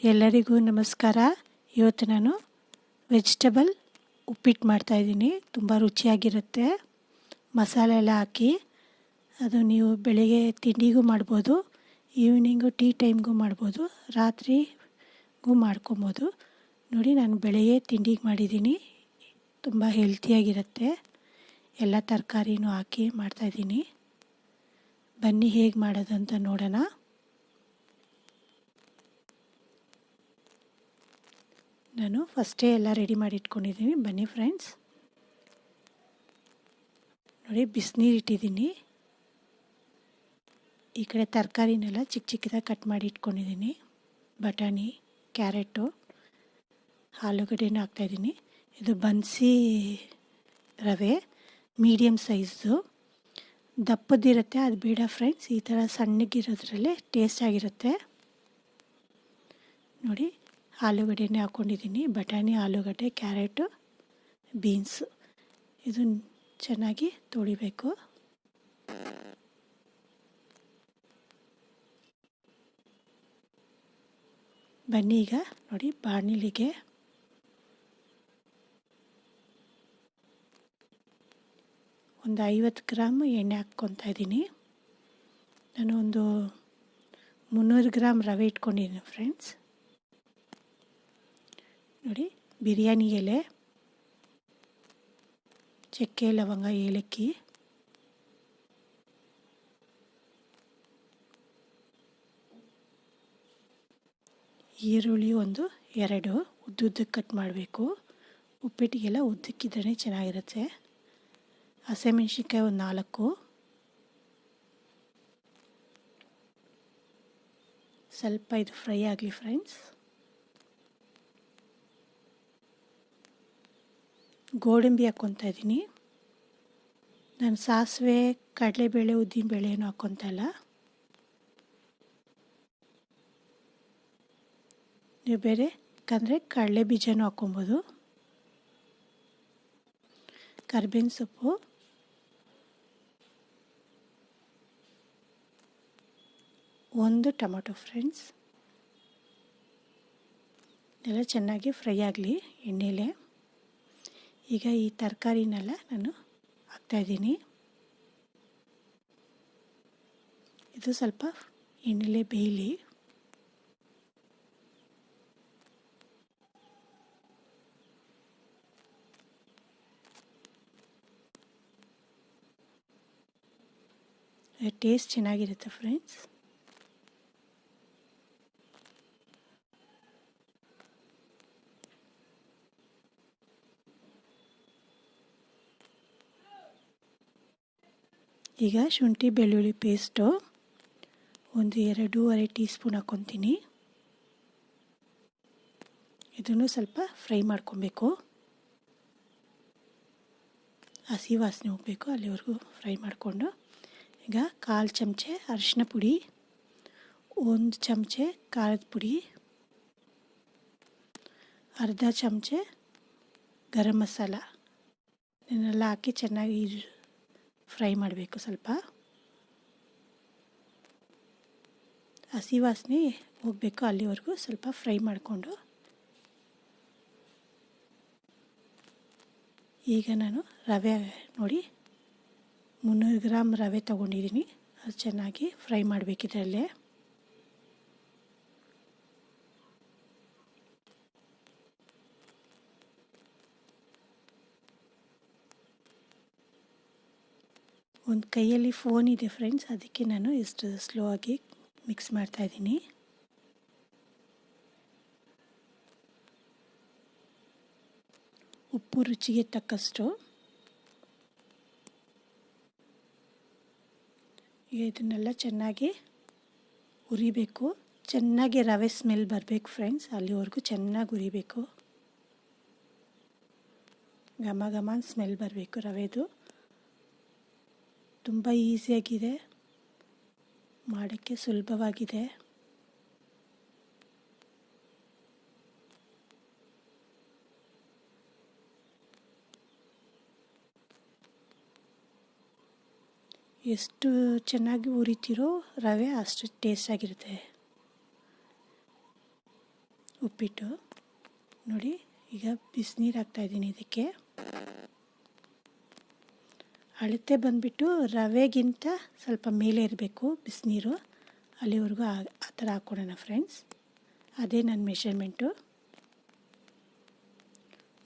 ಎಲ್ಲರಿಗೂ ನಮಸ್ಕಾರ. ಇವತ್ತು ನಾನು ವೆಜಿಟಬಲ್ ಉಪ್ಪಿಟ್ಟು ಮಾಡ್ತಾಯಿದ್ದೀನಿ. ತುಂಬ ರುಚಿಯಾಗಿರುತ್ತೆ. ಮಸಾಲೆ ಎಲ್ಲ ಹಾಕಿ ಅದು ನೀವು ಬೆಳಿಗ್ಗೆ ತಿಂಡಿಗೂ ಮಾಡ್ಬೋದು, ಈವ್ನಿಂಗು ಟೀ ಟೈಮ್ಗೂ ಮಾಡ್ಬೋದು, ರಾತ್ರಿಗೂ ಮಾಡ್ಕೊಬೋದು. ನೋಡಿ, ನಾನು ಬೆಳಿಗ್ಗೆ ತಿಂಡಿಗೆ ಮಾಡಿದ್ದೀನಿ. ತುಂಬ ಹೆಲ್ತಿಯಾಗಿರುತ್ತೆ. ಎಲ್ಲ ತರಕಾರಿನೂ ಹಾಕಿ ಮಾಡ್ತಾಯಿದ್ದೀನಿ. ಬನ್ನಿ ಹೇಗೆ ಮಾಡೋದಂತ ನೋಡೋಣ. ನಾನು ಫಸ್ಟೇ ಎಲ್ಲ ರೆಡಿ ಮಾಡಿ ಇಟ್ಕೊಂಡಿದ್ದೀನಿ. ಬನ್ನಿ ಫ್ರೆಂಡ್ಸ್. ನೋಡಿ, ಬಿಸಿನೀರು ಇಟ್ಟಿದ್ದೀನಿ. ಈ ಕಡೆ ತರಕಾರಿನೆಲ್ಲ ಚಿಕ್ಕ ಚಿಕ್ಕದಾಗಿ ಕಟ್ ಮಾಡಿ ಇಟ್ಕೊಂಡಿದ್ದೀನಿ. ಬಟಾಣಿ, ಕ್ಯಾರೆಟು, ಆಲೂಗಡ್ಡೆನೂ ಹಾಕ್ತಾಯಿದ್ದೀನಿ. ಇದು ಬನ್ಸಿ ರವೆ, ಮೀಡಿಯಮ್ ಸೈಜು. ದಪ್ಪದಿರುತ್ತೆ, ಅದು ಬೇಡ ಫ್ರೆಂಡ್ಸ್. ಈ ಥರ ಸಣ್ಣಗಿರೋದ್ರಲ್ಲೇ ಟೇಸ್ಟ್ ಆಗಿರುತ್ತೆ. ನೋಡಿ, ಆಲೂಗಡ್ಡೆನೇ ಹಾಕ್ಕೊಂಡಿದ್ದೀನಿ. ಬಟಾಣಿ, ಆಲೂಗಡ್ಡೆ, ಕ್ಯಾರೆಟು, ಬೀನ್ಸು. ಇದು ಚೆನ್ನಾಗಿ ತೊಳಿಬೇಕು. ಬನ್ನಿ ಈಗ ನೋಡಿ, ಬಾಣಲಿಗೆ ಒಂದು 50 ಗ್ರಾಮ್ ಎಣ್ಣೆ ಹಾಕ್ಕೊತಾ ಇದ್ದೀನಿ. ನಾನು ಒಂದು 300 ಗ್ರಾಮ್ ರವೆ ಇಟ್ಕೊಂಡಿದ್ದೀನಿ ಫ್ರೆಂಡ್ಸ್. ನೋಡಿ, ಬಿರಿಯಾನಿ ಎಲೆ, ಚಕ್ಕೆ, ಲವಂಗ, ಏಲಕ್ಕಿ, ಈರುಳ್ಳಿ ಒಂದು 2 ಉದ್ದುದ್ದಕ್ಕೆ ಕಟ್ ಮಾಡಬೇಕು. ಉಪ್ಪಿಟ್ಟಿಗೆಲ್ಲ ಉದ್ದಕ್ಕಿದ್ರೆ ಚೆನ್ನಾಗಿರುತ್ತೆ. ಹಸಿಮೆಣ್ಸಿನ್ಕಾಯಿ ಒಂದು 4. ಸ್ವಲ್ಪ ಇದು ಫ್ರೈ ಆಗಲಿ ಫ್ರೆಂಡ್ಸ್. ಗೋಡಂಬಿ ಹಾಕ್ಕೊತಾ ಇದ್ದೀನಿ. ನಾನು ಸಾಸಿವೆ, ಕಡಲೆಬೇಳೆ, ಉದ್ದಿನಬೇಳೆ ಏನೂ ಹಾಕ್ಕೊತಾ ಇಲ್ಲ. ನೀವು ಬೇರೆ ಯಾಕಂದರೆ ಕಡಲೆ ಬೀಜನೂ ಹಾಕ್ಕೊಬೋದು. ಕರಿಬೇವಿನ ಸೊಪ್ಪು, ಒಂದು ಟೊಮೊಟೊ ಫ್ರೆಂಡ್ಸ್. ಎಲ್ಲ ಚೆನ್ನಾಗಿ ಫ್ರೈ ಆಗಲಿ ಎಣ್ಣೆಲೆ. ಈಗ ಈ ತರಕಾರಿನೆಲ್ಲ ನಾನು ಹಾಕ್ತಾಯಿದ್ದೀನಿ. ಇದು ಸ್ವಲ್ಪ ಎಣ್ಣೆಲೆ ಬೇಯಲಿ. ಟೇಸ್ಟ್ ಚೆನ್ನಾಗಿರುತ್ತೆ ಫ್ರೆಂಡ್ಸ್. ಈಗ ಶುಂಠಿ ಬೆಳ್ಳುಳ್ಳಿ ಪೇಸ್ಟು ಒಂದು 2.5 ಟೀ ಸ್ಪೂನ್ ಹಾಕ್ಕೊತೀನಿ. ಇದನ್ನು ಸ್ವಲ್ಪ ಫ್ರೈ ಮಾಡ್ಕೊಬೇಕು. ಹಸಿ ವಾಸನೆ ಹೋಗಬೇಕು, ಅಲ್ಲಿವರೆಗೂ ಫ್ರೈ ಮಾಡಿಕೊಂಡು. ಈಗ 1/4 ಚಮಚೆ ಅರಿಶಿನ ಪುಡಿ, 1 ಚಮಚೆ ಖಾರದ ಪುಡಿ, ಅರ್ಧ ಚಮಚೆ ಗರಂ ಮಸಾಲ ಇದನ್ನೆಲ್ಲ ಹಾಕಿ ಚೆನ್ನಾಗಿ ಫ್ರೈ ಮಾಡಬೇಕು. ಸ್ವಲ್ಪ ಹಸಿ ವಾಸನೆ ಹೋಗಬೇಕು, ಅಲ್ಲಿವರೆಗೂ ಸ್ವಲ್ಪ ಫ್ರೈ ಮಾಡಿಕೊಂಡು. ಈಗ ನಾನು ರವೆ ನೋಡಿ 300 ಗ್ರಾಮ್ ರವೆ ತೊಗೊಂಡಿದ್ದೀನಿ. ಅದು ಚೆನ್ನಾಗಿ ಫ್ರೈ ಮಾಡಬೇಕಿದ್ರಲ್ಲೇ. ಒಂದು ಕೈಯಲ್ಲಿ ಫೋನ್ ಇದೆ ಫ್ರೆಂಡ್ಸ್, ಅದಕ್ಕೆ ನಾನು ಇಷ್ಟು ಸ್ಲೋ ಆಗಿ ಮಿಕ್ಸ್ ಮಾಡ್ತಾಯಿದ್ದೀನಿ. ಉಪ್ಪು ರುಚಿಗೆ ತಕ್ಕಷ್ಟು. ಈಗ ಇದನ್ನೆಲ್ಲ ಚೆನ್ನಾಗಿ ಹುರಿಬೇಕು. ಚೆನ್ನಾಗಿ ರವೆ ಸ್ಮೆಲ್ ಬರಬೇಕು ಫ್ರೆಂಡ್ಸ್, ಅಲ್ಲಿವರೆಗೂ ಚೆನ್ನಾಗಿ ಹುರಿಬೇಕು. ಘಮ ಘಮ ಸ್ಮೆಲ್ ಬರಬೇಕು ರವೆದು. ತುಂಬ ಈಸಿಯಾಗಿದೆ, ಮಾಡೋಕ್ಕೆ ಸುಲಭವಾಗಿದೆ. ಎಷ್ಟು ಚೆನ್ನಾಗಿ ಹುರಿತೀರೋ ರವೆ ಅಷ್ಟು ಟೇಸ್ಟಾಗಿರುತ್ತೆ. ಉಪ್ಪಿಟ್ಟು ನೋಡಿ. ಈಗ ಬಿಸಿನೀರು ಹಾಕ್ತಾಯಿದ್ದೀನಿ. ಇದಕ್ಕೆ ಅಳತೆ ಬಂದುಬಿಟ್ಟು ರವೆಗಿಂತ ಸ್ವಲ್ಪ ಮೇಲೆ ಇರಬೇಕು ಬಿಸಿನೀರು, ಅಲ್ಲಿವರೆಗೂ ಆ ಥರ ಹಾಕ್ಕೊಡೋಣ ಫ್ರೆಂಡ್ಸ್. ಅದೇ ನನ್ನ ಮೆಷರ್ಮೆಂಟು.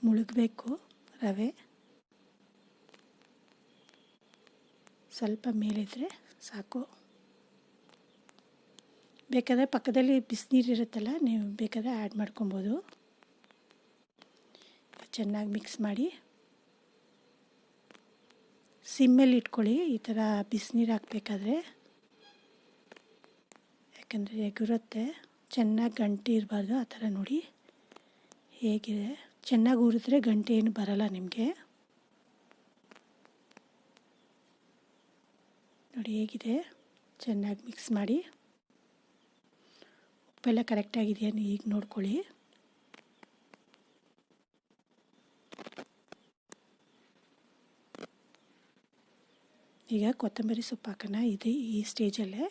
ಮುಳುಗಬೇಕು ರವೆ, ಸ್ವಲ್ಪ ಮೇಲಿದ್ರೆ ಸಾಕು. ಬೇಕಾದರೆ ಪಕ್ಕದಲ್ಲಿ ಬಿಸಿನೀರು ಇರುತ್ತಲ್ಲ, ನೀವು ಬೇಕಾದರೆ ಆ್ಯಡ್ ಮಾಡ್ಕೊಬೋದು. ಚೆನ್ನಾಗಿ ಮಿಕ್ಸ್ ಮಾಡಿ ಸಿಮ್ಮಲ್ಲಿ ಇಟ್ಕೊಳ್ಳಿ ಈ ಥರ ಬಿಸಿನೀರು ಹಾಕಬೇಕಾದ್ರೆ, ಯಾಕಂದರೆ ಎಗುರುತ್ತೆ. ಚೆನ್ನಾಗಿ ಗಂಟೆ ಇರಬಾರ್ದು. ಆ ಥರ ನೋಡಿ ಹೇಗಿದೆ. ಚೆನ್ನಾಗಿ ಹುರಿದ್ರೆ ಗಂಟೆ ಏನು ಬರಲ್ಲ ನಿಮಗೆ. ನೋಡಿ ಹೇಗಿದೆ. ಚೆನ್ನಾಗಿ ಮಿಕ್ಸ್ ಮಾಡಿ. ಉಪ್ಪೆಲ್ಲ ಕರೆಕ್ಟಾಗಿದೆಯಾ ಈಗ ನೋಡ್ಕೊಳ್ಳಿ. ಈಗ ಕೊತ್ತಂಬರಿ ಸೊಪ್ಪು ಹಾಕೋಣ ಈ ಸ್ಟೇಜಲ್ಲೇ.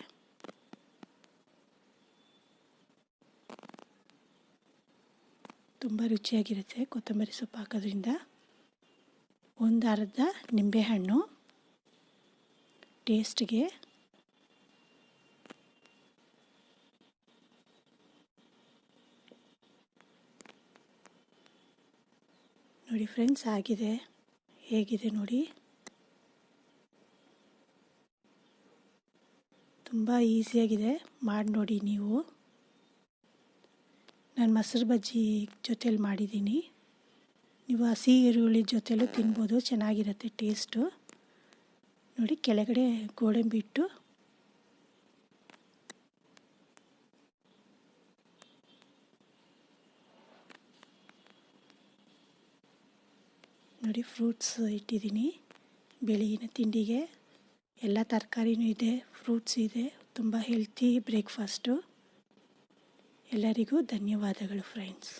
ತುಂಬ ರುಚಿಯಾಗಿರುತ್ತೆ ಕೊತ್ತಂಬರಿ ಸೊಪ್ಪು ಹಾಕೋದ್ರಿಂದ. ಒಂದು ಅರ್ಧ ನಿಂಬೆಹಣ್ಣು ಟೇಸ್ಟ್ಗೆ. ನೋಡಿ ಫ್ರೆಂಡ್ಸ್ ಆಗಿದೆ, ಹೇಗಿದೆ ನೋಡಿ. ತುಂಬ ಈಸಿಯಾಗಿದೆ, ಮಾಡಿ ನೋಡಿ ನೀವು. ನಾನು ಮೊಸರು ಬಜ್ಜಿ ಜೊತೇಲಿ ಮಾಡಿದ್ದೀನಿ. ನೀವು ಹಸಿ ಈರುಳ್ಳಿ ಜೊತೆಲೂ ತಿನ್ಬೋದು, ಚೆನ್ನಾಗಿರುತ್ತೆ ಟೇಸ್ಟು. ನೋಡಿ ಕೆಳಗಡೆ ಗೋಡಂಬಿ ಇಟ್ಟು ನೋಡಿ ಫ್ರೂಟ್ಸ್ ಇಟ್ಟಿದ್ದೀನಿ ಬೆಳಗಿನ ತಿಂಡಿಗೆ. ಎಲ್ಲ ತರಕಾರಿನೂ ಇದೆ, ಫ್ರೂಟ್ಸ್ ಇದೆ. ತುಂಬ ಹೆಲ್ತಿ ಬ್ರೇಕ್ಫಾಸ್ಟು. ಎಲ್ಲರಿಗೂ ಧನ್ಯವಾದಗಳು ಫ್ರೆಂಡ್ಸ್.